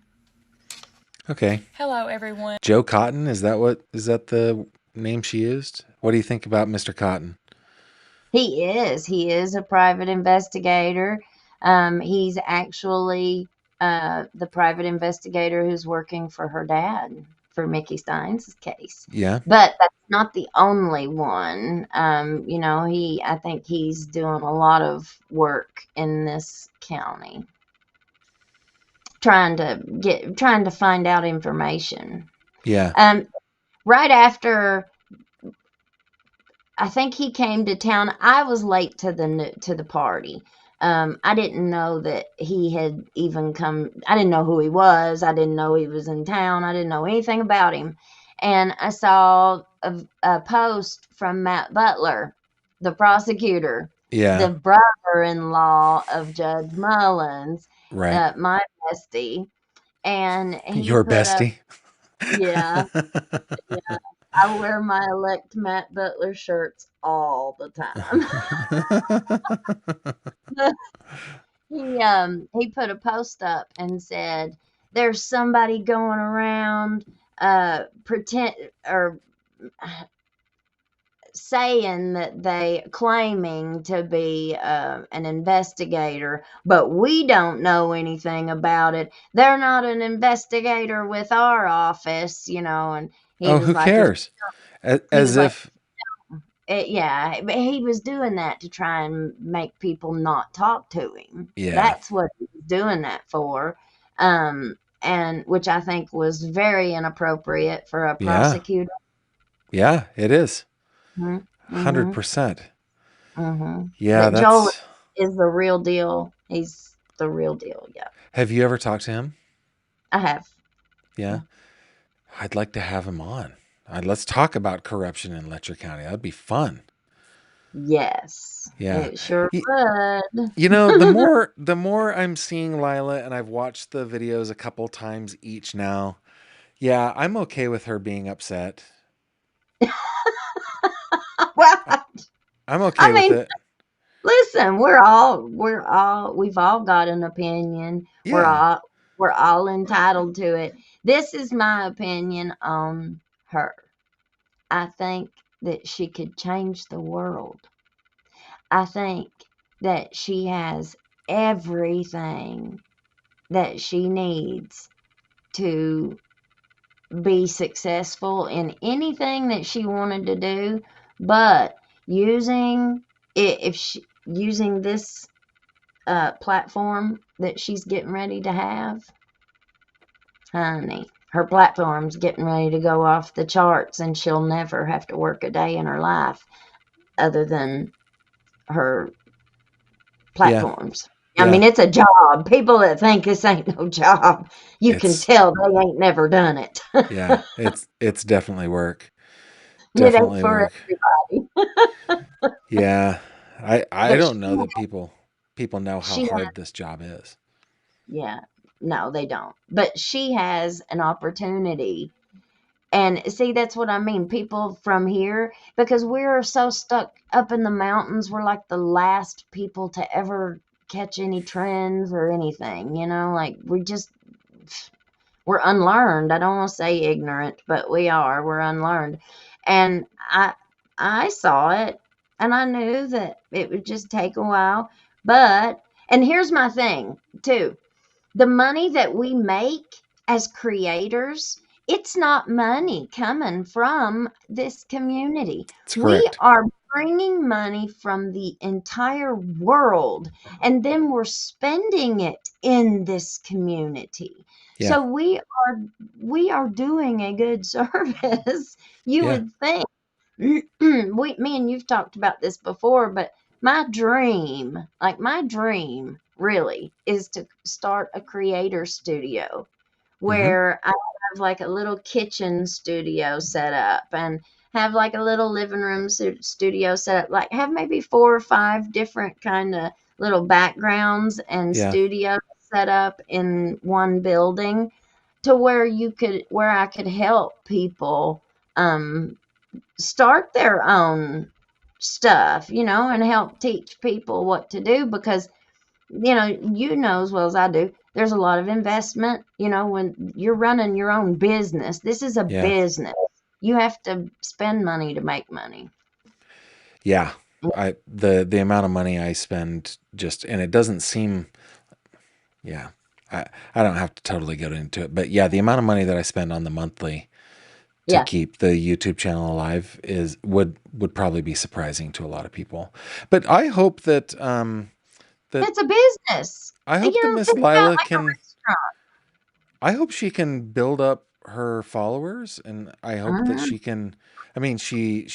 Speaker 1: Okay.
Speaker 3: Hello, everyone.
Speaker 1: Joe Cotton, is that the name she used? What do you think about Mr. Cotton?
Speaker 2: He is. He is a private investigator. He's actually the private investigator who's working for her dad for Mickey Stines' case.
Speaker 1: Yeah.
Speaker 2: But that's not the only one. I think he's doing a lot of work in this county, trying to find out information.
Speaker 1: Yeah.
Speaker 2: Right after I think he came to town, I was late to the party. I didn't know that he had even come. I didn't know who he was. I didn't know he was in town. I didn't know anything about him. And I saw a post from Matt Butler, the prosecutor, the
Speaker 1: Yeah.
Speaker 2: brother-in-law of Judge Mullins,
Speaker 1: Right.
Speaker 2: my bestie, and he
Speaker 1: Your
Speaker 2: put up,
Speaker 1: bestie.
Speaker 2: yeah, yeah. I wear my elect Matt Butler shirts all the time. He put a post up and said there's somebody going around pretend or saying that they claiming to be an investigator, but we don't know anything about it. They're not an investigator with our office, and he
Speaker 1: Oh,
Speaker 2: was
Speaker 1: who
Speaker 2: like, if
Speaker 1: cares?
Speaker 2: he
Speaker 1: As
Speaker 2: was like,
Speaker 1: if,
Speaker 2: yeah, but he was doing that to try and make people not talk to him.
Speaker 1: yeah,
Speaker 2: That's what he was doing that for. And which I think was very inappropriate for a
Speaker 1: yeah,
Speaker 2: prosecutor.
Speaker 1: yeah, it is.
Speaker 2: Mm-hmm. Mm-hmm.
Speaker 1: 100%.
Speaker 2: Mm-hmm.
Speaker 1: Yeah,
Speaker 2: But Joel
Speaker 1: that's.
Speaker 2: is the real deal. He's the real deal. Yeah,
Speaker 1: Have you ever talked to him?
Speaker 2: I have.
Speaker 1: Yeah.
Speaker 2: Yeah.
Speaker 1: I'd like to have him on. Let's talk about corruption in Letcher County. That'd be fun.
Speaker 2: Yes,
Speaker 1: Yeah.
Speaker 2: it sure
Speaker 1: Y-
Speaker 2: would.
Speaker 1: the more I'm seeing Lila, and I've watched the videos a couple times each now. Yeah, I'm okay with her being upset. I-
Speaker 2: Well,
Speaker 1: I'm okay
Speaker 2: I
Speaker 1: with
Speaker 2: mean,
Speaker 1: it.
Speaker 2: listen, we've all got an opinion.
Speaker 1: Yeah.
Speaker 2: We're all entitled to it. This is my opinion on her. I think that she could change the world. I think that she has everything that she needs to be successful in anything that she wanted to do, but using if she using this platform that she's getting ready to have, honey, her platform's getting ready to go off the charts, and she'll never have to work a day in her life other than her
Speaker 1: Yeah.
Speaker 2: platforms. I
Speaker 1: Yeah.
Speaker 2: mean, it's a job. People that think this ain't no job, you can
Speaker 1: It's
Speaker 2: tell they ain't never done it.
Speaker 1: yeah, it's definitely work.
Speaker 2: It ain't
Speaker 1: Definitely
Speaker 2: for
Speaker 1: work.
Speaker 2: everybody.
Speaker 1: Yeah. I
Speaker 2: But
Speaker 1: don't know that people know how
Speaker 2: she
Speaker 1: hard this job is.
Speaker 2: yeah, no, they don't. But she has an opportunity. And see, that's what I mean. People from here, because we're so stuck up in the mountains, we're like the last people to ever catch any trends or anything, like we're unlearned. I don't want to say ignorant, but we are. We're unlearned. And I saw it and I knew that it would just take a while. But and here's my thing too. The money that we make as creators, it's not money coming from this community.
Speaker 1: It's
Speaker 2: We
Speaker 1: correct.
Speaker 2: are bringing money from the entire world and then we're spending it in this community.
Speaker 1: Yeah.
Speaker 2: So we are doing a good service. You
Speaker 1: Yeah.
Speaker 2: would think. Me and you've talked about this before, but my dream really is to start a creator studio
Speaker 1: Mhm.
Speaker 2: where I have like a little kitchen studio set up and have like a little living room studio set up, like have maybe 4 or 5 different kind of little backgrounds and
Speaker 1: Yeah.
Speaker 2: studios set up in one building to where I could help people um start their own stuff, and help teach people what to do because, you know as well as I do, there's a lot of investment, when you're running your own business. This is a
Speaker 1: Yeah.
Speaker 2: business. You have to spend money to make money.
Speaker 1: Yeah. The amount of money I spend just, and it doesn't seem, yeah. I don't have to totally get into it, but yeah, the amount of money that I spend on the monthly to
Speaker 2: Yeah.
Speaker 1: keep the YouTube channel alive would probably be surprising to a lot of people. But that
Speaker 2: It's a business.
Speaker 1: I
Speaker 2: And,
Speaker 1: hope that Miss
Speaker 2: think about
Speaker 1: Lila
Speaker 2: like a
Speaker 1: can
Speaker 2: restaurant.
Speaker 1: I hope she can build up her followers, and I hope that
Speaker 2: Mhm.
Speaker 1: she can. I mean, she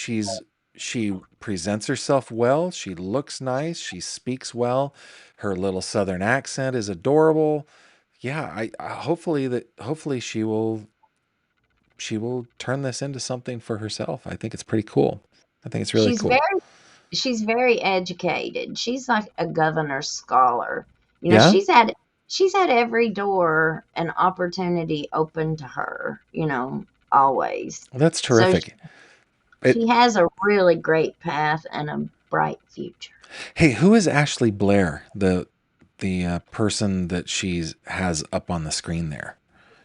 Speaker 1: presents herself well. She looks nice. She speaks well. Her little southern accent is adorable. Yeah, hopefully she will turn this into something for herself. I think it's pretty cool. I think it's really
Speaker 2: She's
Speaker 1: cool.
Speaker 2: very she's very educated. She's like a governor's scholar.
Speaker 1: Yeah,
Speaker 2: She's had every door and opportunity open to her, always.
Speaker 1: well, that's
Speaker 2: So
Speaker 1: terrific.
Speaker 2: she
Speaker 1: It.
Speaker 2: has a really great path and a bright future.
Speaker 1: Hey, who is Ashley Blair? The person that she's has up on the screen there.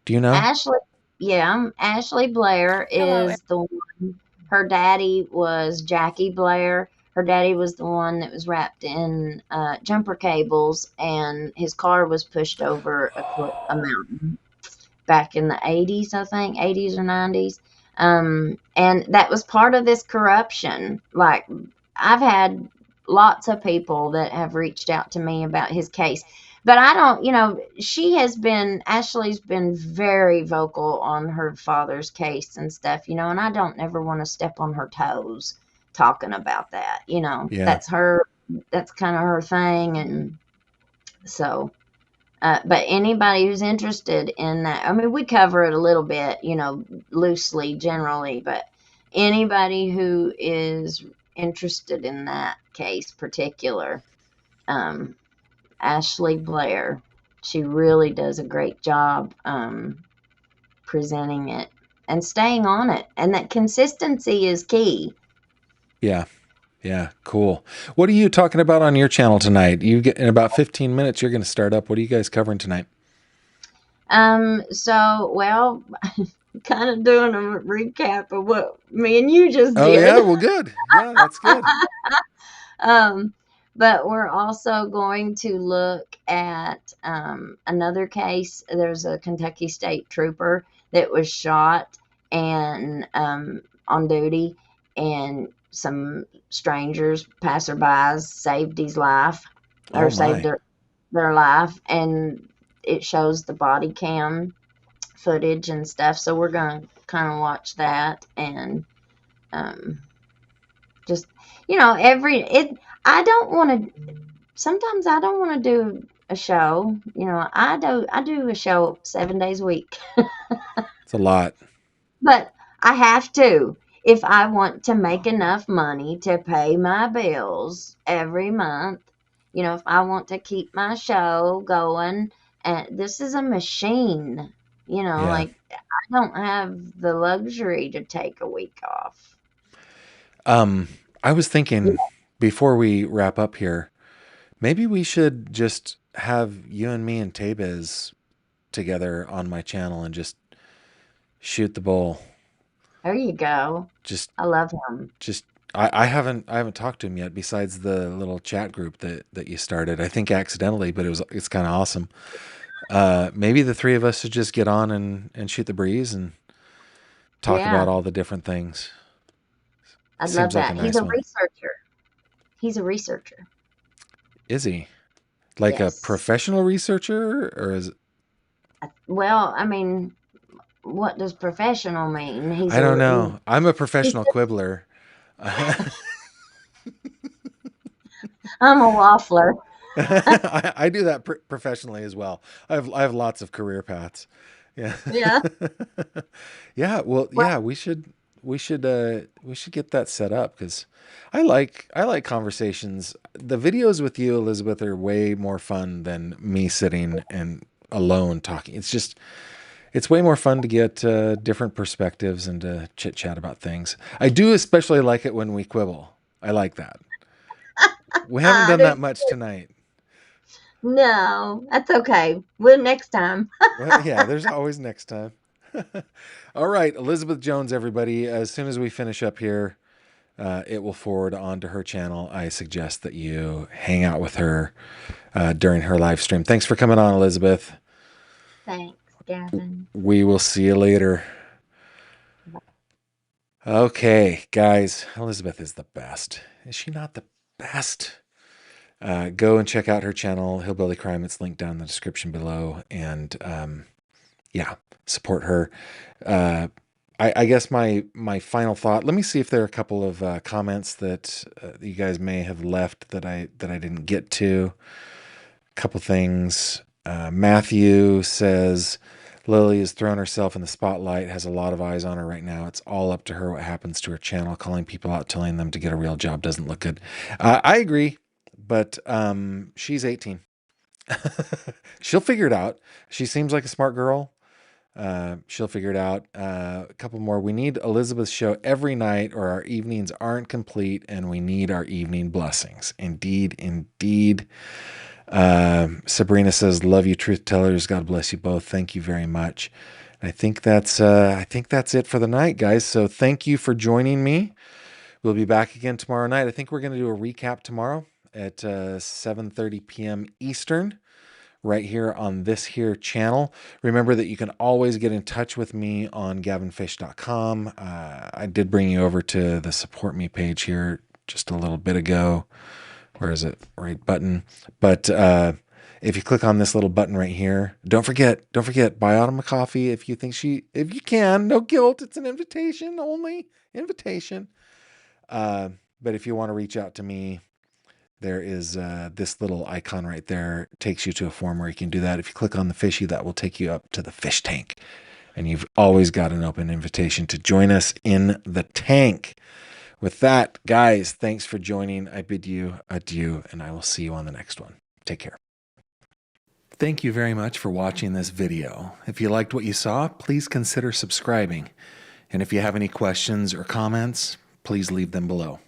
Speaker 1: Do you know?
Speaker 2: Ashley, yeah, Ashley Blair
Speaker 3: Hello.
Speaker 2: is the one. Her daddy was Jackie Blair. Her daddy was the one that was wrapped in jumper cables, and his car was pushed over a mountain back in the 80s, I think, 80s or 90s. And that was part of this corruption. Like, I've had lots of people that have reached out to me about his case. But I don't, Ashley's been very vocal on her father's case and stuff, and I don't ever want to step on her toes talking about that.
Speaker 1: Yeah.
Speaker 2: That's kind of her thing. And so, but anybody who's interested in that, I mean, we cover it a little bit, loosely, generally, but anybody who is interested in that case particular, um, Ashley Blair, she really does a great job presenting it and staying on it. And that consistency is key.
Speaker 1: Yeah. Yeah. Cool. What are you talking about on your channel tonight? You get in about 15 minutes. You're going to start up. What are you guys covering tonight?
Speaker 2: Well, kind of doing a recap of what me and you just
Speaker 1: Oh,
Speaker 2: did.
Speaker 1: yeah. Well, good. Yeah, that's good.
Speaker 2: But we're also going to look at another case. There's a Kentucky State Trooper that was shot and on duty, and some strangers, passerbys, saved his life or
Speaker 1: Oh,
Speaker 2: saved
Speaker 1: my.
Speaker 2: their life, and it shows the body cam footage and stuff. So we're going to kind of watch that and just I don't want to. Sometimes I don't want to do a show. I do a show 7 days a week,
Speaker 1: It's a lot.
Speaker 2: but I have to if I want to make enough money to pay my bills every month. If I want to keep my show going, and this is a machine.
Speaker 1: Yeah.
Speaker 2: Like, I don't have the luxury to take a week off.
Speaker 1: I was thinking before we wrap up here, maybe we should just have you and me and Tabez together on my channel and just shoot the bull.
Speaker 2: There you go.
Speaker 1: Just,
Speaker 2: I love him.
Speaker 1: just, I haven't talked to him yet besides the little chat group that you started. I think accidentally, but it's kind of awesome. Maybe the three of us should just get on and shoot the breeze and talk about
Speaker 2: Yeah,
Speaker 1: all the different things.
Speaker 2: I'd love
Speaker 1: Seems like a
Speaker 2: that. He's
Speaker 1: nice
Speaker 2: a
Speaker 1: one.
Speaker 2: researcher. He's a researcher.
Speaker 1: Is he like a
Speaker 2: Yes.
Speaker 1: professional researcher or is
Speaker 2: Well, I mean, what does professional mean?
Speaker 1: I don't know. I'm a professional quibbler.
Speaker 2: I'm a waffler.
Speaker 1: I do that professionally as well. I have lots of career paths. Yeah.
Speaker 2: Yeah.
Speaker 1: Yeah. Well,
Speaker 2: Well,
Speaker 1: yeah. We should get that set up because I like conversations. The videos with you, Elizabeth, are way more fun than me sitting and alone talking. It's way more fun to get different perspectives and to chit chat about things. I do especially like it when we quibble. I like that. We haven't
Speaker 2: I
Speaker 1: done
Speaker 2: do.
Speaker 1: that much tonight.
Speaker 2: No, that's okay. Well, next time.
Speaker 1: Well, yeah, there's always next time. All right, Elizabeth Jones, everybody. As soon as we finish up here, it will forward onto her channel. I suggest that you hang out with her during her live stream. Thanks for coming on, Elizabeth.
Speaker 2: Thanks, Gavin.
Speaker 1: We will see you later. Okay, guys, Elizabeth is the best. Is she not the best? Go and check out her channel, Hillbilly Crime. It's linked down in the description below. And yeah, support her. I guess my final thought. Let me see if there are a couple of comments that you guys may have left that I didn't get to. A couple things. Matthew says Lily has thrown herself in the spotlight, has a lot of eyes on her right now. It's all up to her what happens to her channel. Calling people out, telling them to get a real job doesn't look good. I agree, but she's 18. She'll figure it out. She seems like a smart girl. She'll figure it out. A couple more. We need Elizabeth's show every night or our evenings aren't complete and we need our evening blessings. Indeed, indeed. Sabrina says, "Love you, truth tellers. God bless you both. Thank you very much." I think that's it for the night, guys. So thank you for joining me. We'll be back again tomorrow night. I think we're going to do a recap tomorrow at 7:30 p.m. Eastern, right here on this here channel. Remember that you can always get in touch with me on gavinfish.com. I did bring you over to the support me page here just a little bit ago. Where is it? Right button. But if you click on this little button right here, don't forget, buy Autumn a coffee if you can, no guilt. It's an invitation only, invitation. But if you want to reach out to me, there is this little icon right there. It takes you to a form where you can do that. If you click on the fishy, that will take you up to the fish tank. And you've always got an open invitation to join us in the tank. With that, guys, thanks for joining. I bid you adieu, and I will see you on the next one. Take care. Thank you very much for watching this video. If you liked what you saw, please consider subscribing. And if you have any questions or comments, please leave them below.